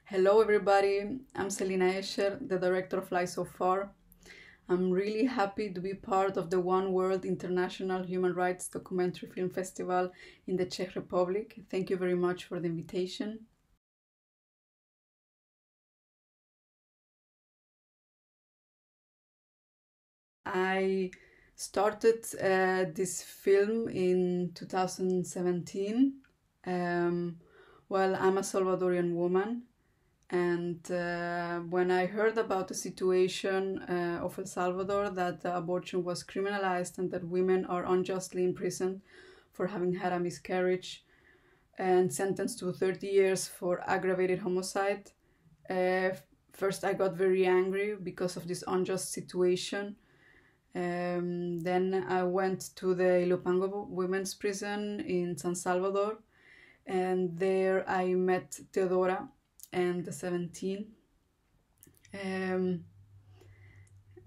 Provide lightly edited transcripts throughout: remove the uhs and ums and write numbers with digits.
Hello everybody, I'm Celinou Escher, the director of Fly So Far. I'm really happy to be part of the One World International Human Rights Documentary Film Festival in the Czech Republic. Thank you very much for the invitation. I started this film in 2017. Well, I'm a Salvadorian woman, and when I heard about the situation of El Salvador, that abortion was criminalized and that women are unjustly imprisoned for having had a miscarriage and sentenced to 30 years for aggravated homicide, first I got very angry because of this unjust situation. Then I went to the Ilopango women's prison in San Salvador, and there I met Teodora and the 17.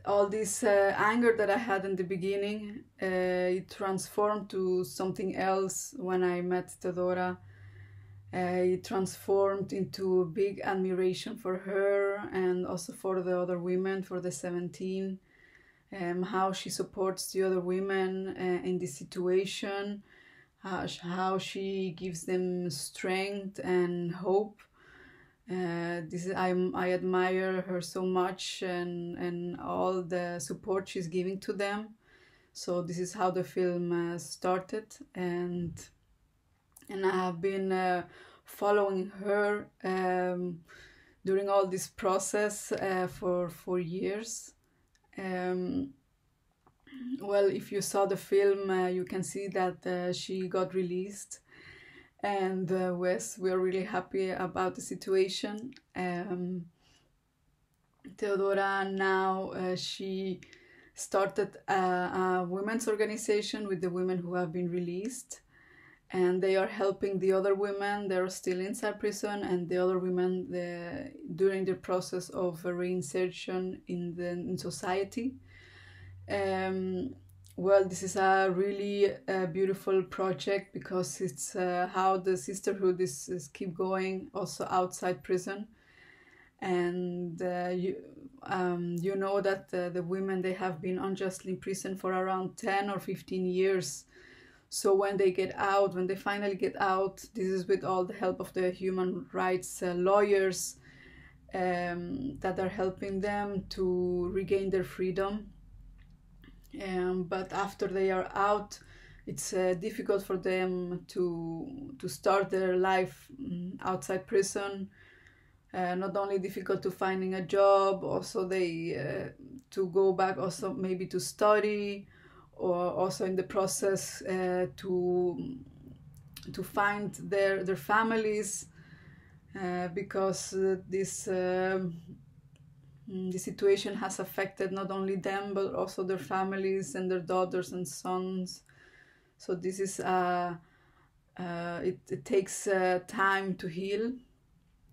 All this anger that I had in the beginning, it transformed to something else when I met Teodora. It transformed into big admiration for her and also for the other women, for the 17. How she supports the other women in this situation, how she gives them strength and hope. I admire her so much and all the support she's giving to them. So this is how the film started, and I have been following her during all this process for 4 years. Well, if you saw the film, you can see that she got released, and we are really happy about the situation. Teodora now, she started a women's organization with the women who have been released, and they are helping the other women. They're still inside prison, and the other women during the process of reinsertion in society. Well, this is a really beautiful project because it's how the sisterhood is keep going also outside prison. And you know that the women, they have been unjustly in prison for around 10 or 15 years. So when they get out, when they finally get out, this is with all the help of the human rights lawyers that are helping them to regain their freedom. But after they are out, it's difficult for them to start their life outside prison. Not only difficult to finding a job, also they to go back, also maybe to study, or also in the process to find their families, because this situation has affected not only them but also their families and their daughters and sons. So this is it takes time to heal.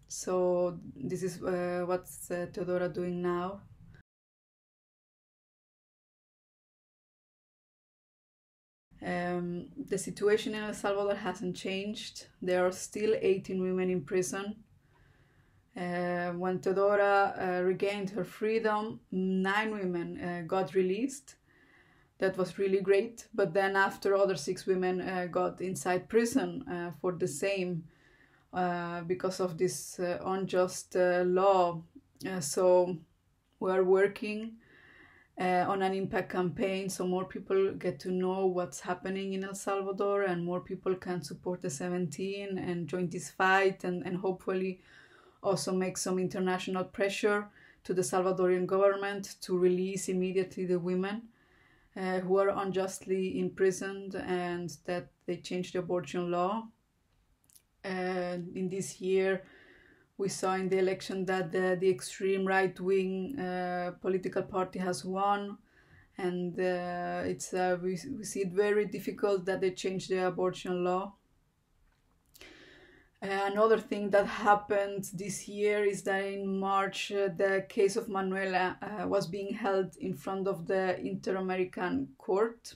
So this is what's Teodora doing now. The situation in El Salvador hasn't changed. There are still 18 women in prison. When Teodora regained her freedom, 9 women got released. That was really great. But then after, other 6 women got inside prison for the same, because of this unjust law. So we are working on an impact campaign, so more people get to know what's happening in El Salvador, and more people can support the 17 and join this fight, and hopefully also make some international pressure to the Salvadorian government to release immediately the women who are unjustly imprisoned, and that they change the abortion law. In this year, we saw in the election that the extreme right-wing political party has won, and we see it very difficult that they change the abortion law. Another thing that happened this year is that in March, the case of Manuela was being held in front of the Inter-American Court.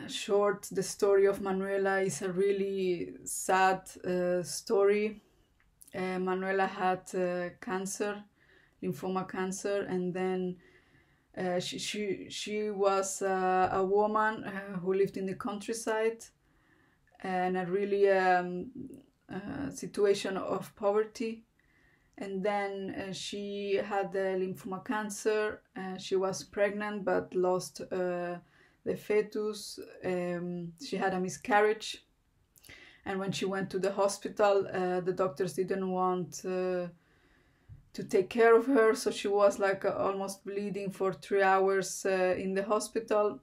Short, the story of Manuela is a really sad story. Manuela had cancer, lymphoma cancer, and then she was a woman who lived in the countryside and a really situation of poverty. And then she had the lymphoma cancer. She was pregnant but lost the fetus. She had a miscarriage. And when she went to the hospital, the doctors didn't want to take care of her. So she was like almost bleeding for 3 hours in the hospital.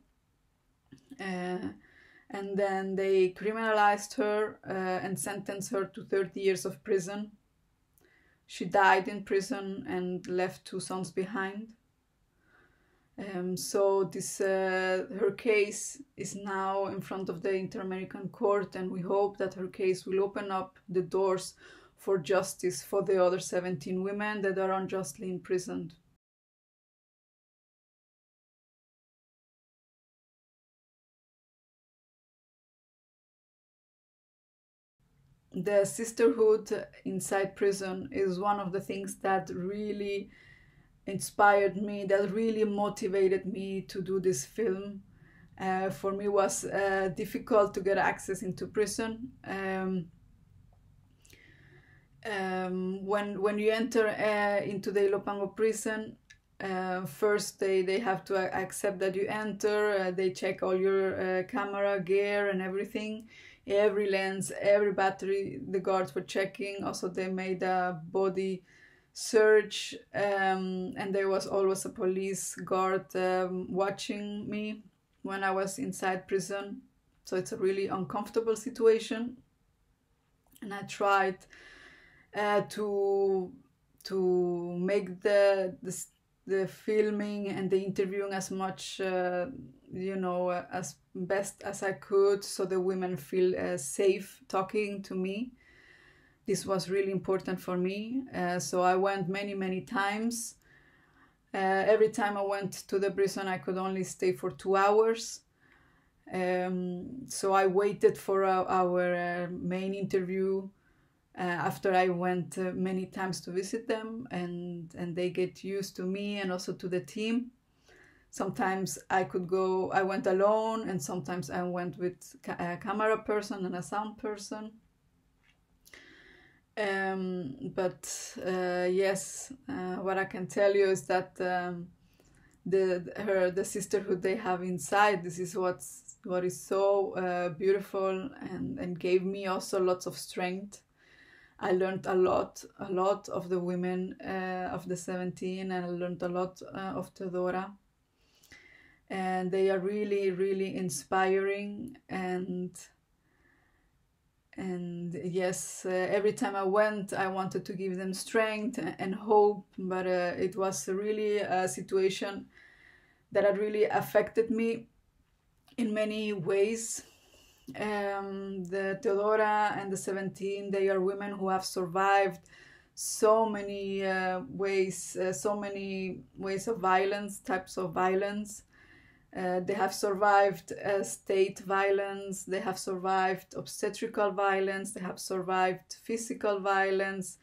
And then they criminalized her and sentenced her to 30 years of prison. She died in prison and left 2 sons behind. So this her case is now in front of the Inter-American Court, and we hope that her case will open up the doors for justice for the other 17 women that are unjustly imprisoned. The sisterhood inside prison is one of the things that really inspired me, that really motivated me to do this film. For me, it was difficult to get access into prison. When you enter into the Ilopango prison, first they have to accept that you enter. They check all your camera gear and everything, every lens, every battery. The guards were checking. Also, they made a body search, and there was always a police guard watching me when I was inside prison. So it's a really uncomfortable situation, and I tried to make the filming and the interviewing as much as best as I could, so the women feel safe talking to me. This was really important for me. So I went many times. Every time I went to the prison, I could only stay for 2 hours. So I waited for our main interview after I went many times to visit them, and they get used to me and also to the team. Sometimes I went alone, and sometimes I went with a camera person and a sound person. Yes, what I can tell you is that the sisterhood they have inside, this is what is so beautiful, and gave me also lots of strength. I learned a lot of the women of the 17, and I learned a lot of Teodora. And they are really inspiring, and yes, every time I went, I wanted to give them strength and hope, but it was really a situation that had really affected me in many ways. The Teodora and the 17, they are women who have survived so many ways of violence, types of violence. They have survived state violence, they have survived obstetrical violence, they have survived physical violence,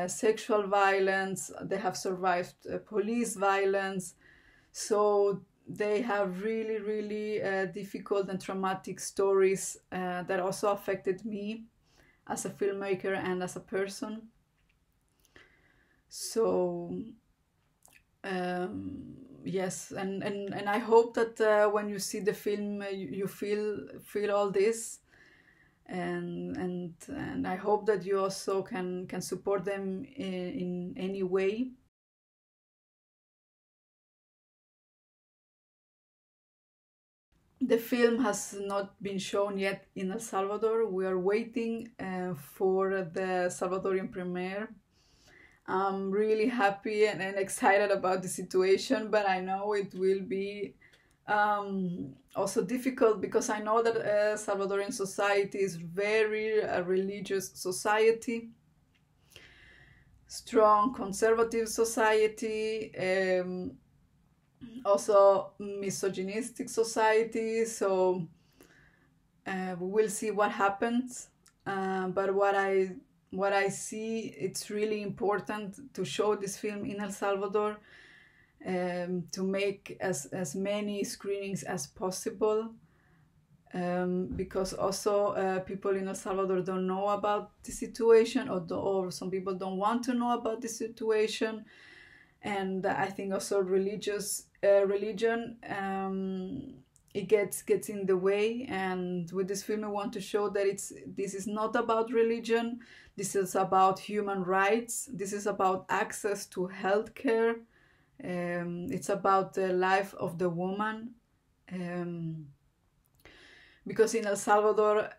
sexual violence, they have survived police violence. So they have really difficult and traumatic stories that also affected me as a filmmaker and as a person. So yes, and I hope that when you see the film, you feel all this, and I hope that you also can support them in any way. The film has not been shown yet in El Salvador. We are waiting for the Salvadorian premiere. I'm really happy and excited about the situation, but I know it will be also difficult, because I know that Salvadorian society is very religious society, strong conservative society, also misogynistic society. So we will see what happens. But what I see, it's really important to show this film in El Salvador, to make as many screenings as possible, because also people in El Salvador don't know about the situation, or some people don't want to know about the situation. And I think also religion, it gets in the way. And with this film I want to show that this is not about religion, this is about human rights, this is about access to healthcare, it's about the life of the woman. Because in El Salvador,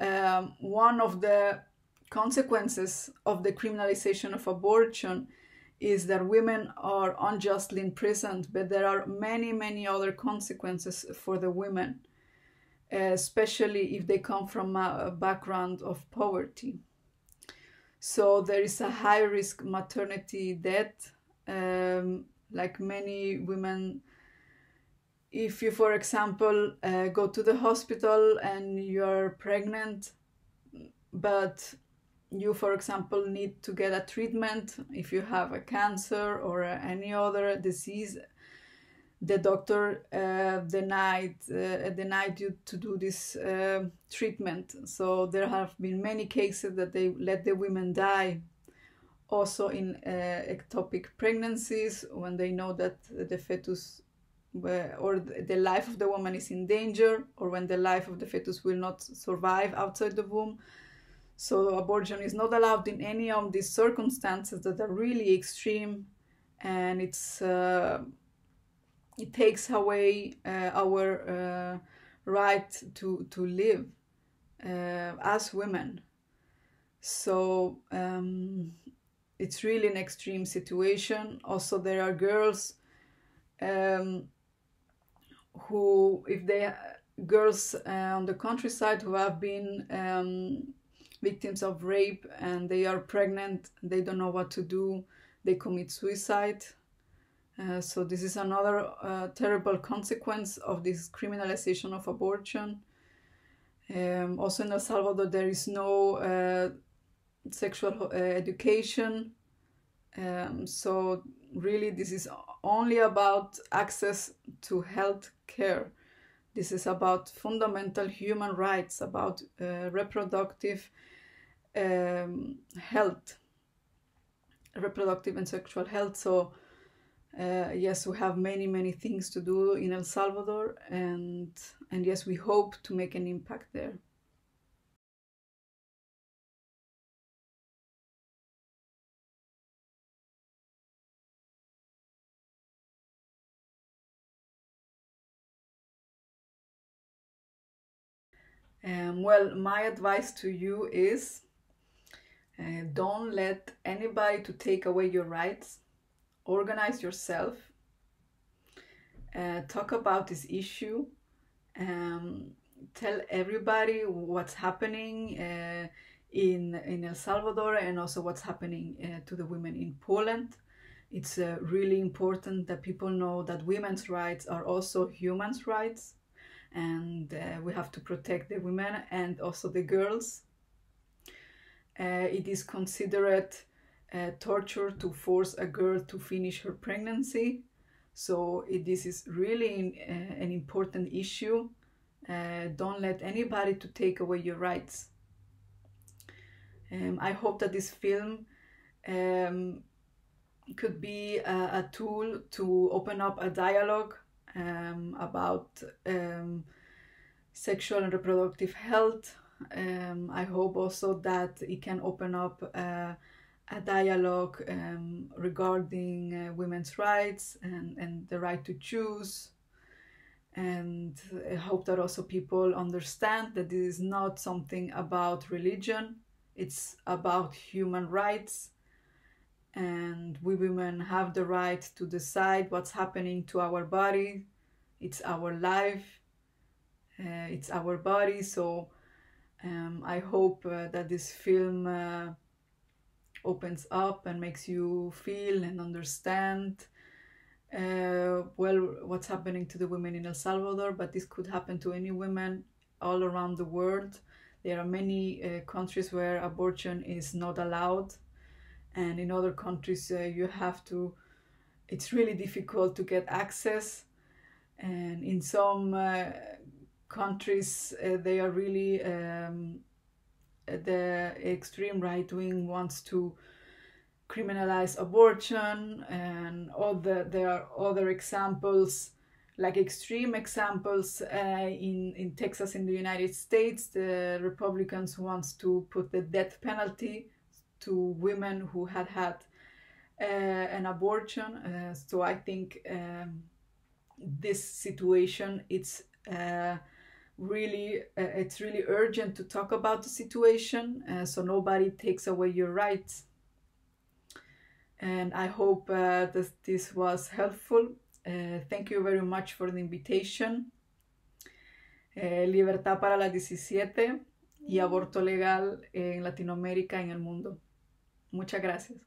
one of the consequences of the criminalization of abortion is that women are unjustly imprisoned, but there are many other consequences for the women, especially if they come from a background of poverty. So there is a high-risk maternity death, like many women. If you, for example, go to the hospital and you're pregnant, but you, for example, need to get a treatment if you have a cancer or any other disease, the doctor denied you to do this treatment. So there have been many cases that they let the women die. Also in ectopic pregnancies, when they know that the fetus or the life of the woman is in danger, or when the life of the fetus will not survive outside the womb. So abortion is not allowed in any of these circumstances that are really extreme, and it takes away our right to live as women. So it's really an extreme situation. Also, there are girls girls on the countryside who have been victims of rape, and they are pregnant, they don't know what to do, they commit suicide. So this is another terrible consequence of this criminalization of abortion. Also in El Salvador, there is no sexual education. So really this is only about access to health care. This is about fundamental human rights, about reproductive health, reproductive and sexual health. So yes, we have many things to do in El Salvador, and yes, we hope to make an impact there. Well, my advice to you is don't let anybody to take away your rights. Organize yourself. Talk about this issue. Tell everybody what's happening in El Salvador, and also what's happening to the women in Poland. It's really important that people know that women's rights are also human rights, and we have to protect the women and also the girls. It is considered torture to force a girl to finish her pregnancy. So this is really an important issue. Don't let anybody to take away your rights. I hope that this film could be a tool to open up a dialogue about sexual and reproductive health. I hope also that it can open up a dialogue regarding women's rights and the right to choose. And I hope that also people understand that this is not something about religion, it's about human rights. And we women have the right to decide what's happening to our body. It's our life, it's our body. So I hope that this film opens up and makes you feel and understand well, what's happening to the women in El Salvador, but this could happen to any women all around the world. There are many countries where abortion is not allowed, and in other countries it's really difficult to get access, and in some countries they are really the extreme right wing wants to criminalize abortion, and there are other examples, like extreme examples in Texas in the United States. The Republicans wants to put the death penalty to women who had an abortion. So I think this situation, it's really urgent to talk about the situation, so nobody takes away your rights. And I hope that this was helpful. Thank you very much for the invitation. Libertad para las 17 y aborto legal en Latinoamérica y en el mundo. Muchas gracias.